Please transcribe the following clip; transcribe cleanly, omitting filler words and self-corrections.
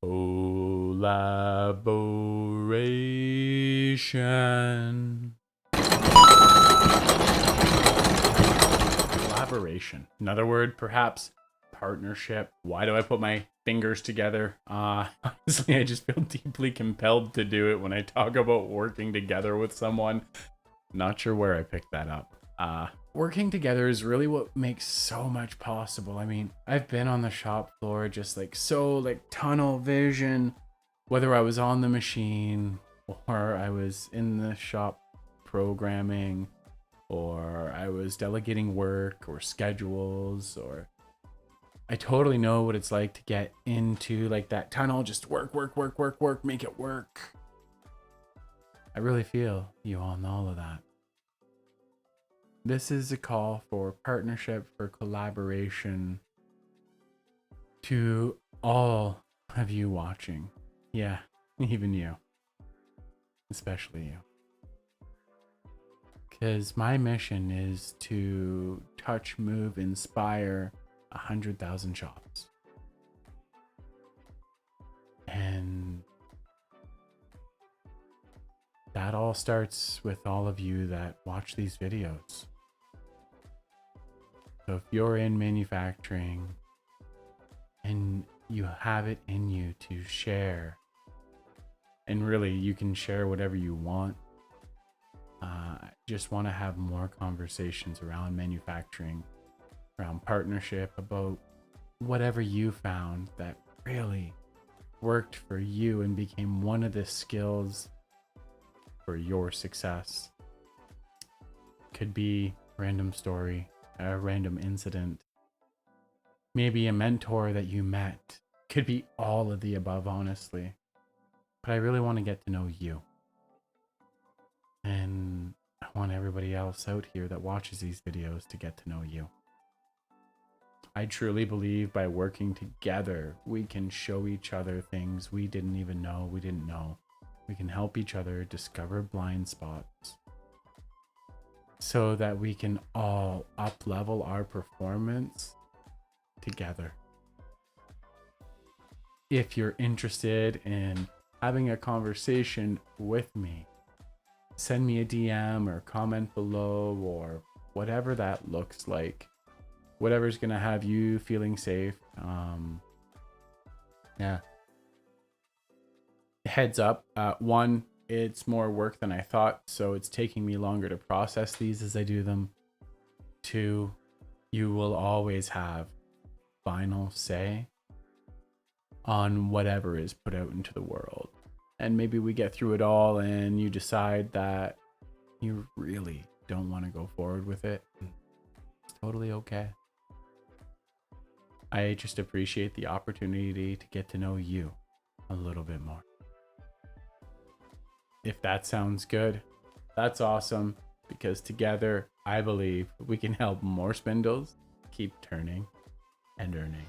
Collaboration. Collaboration. Another word, perhaps partnership. Why do I put my fingers together? Honestly, I just feel deeply compelled to do it when I talk about working together with someone. Not sure where I picked that up. Working together is really what makes so much possible. I mean, I've been on the shop floor just like tunnel vision, whether I was on the machine or I was in the shop programming or I was delegating work or schedules, or I totally know what it's like to get into like that tunnel, just work, make it work. I really feel you on all of that. This is a call for partnership, for collaboration to all of you watching. Yeah, even you. Especially you. Because my mission is to touch, move, inspire 100,000 shops. And that all starts with all of you that watch these videos. So if you're in manufacturing and you have it in you to share, and really you can share whatever you want, I just want to have more conversations around manufacturing, around partnership, about whatever you found that really worked for you and became one of the skills for your success. Could be a random story, a random incident, maybe a mentor that you met. Could be all of the above, honestly. But I really want to get to know you. And I want everybody else out here that watches these videos to get to know you. I truly believe by working together, we can show each other things we didn't even know we didn't know. We can help each other discover blind spots so that we can all up-level our performance together. If you're interested in having a conversation with me, send me a DM or comment below, or whatever that looks like. Whatever's gonna have you feeling safe. Yeah. Heads up, one, it's more work than I thought, so it's taking me longer to process these as I do them. Two, you will always have final say on whatever is put out into the world. And maybe we get through it all and you decide that you really don't want to go forward with it. It's totally okay. I just appreciate the opportunity to get to know you a little bit more. If that sounds good, that's awesome, because together I believe we can help more spindles keep turning and earning.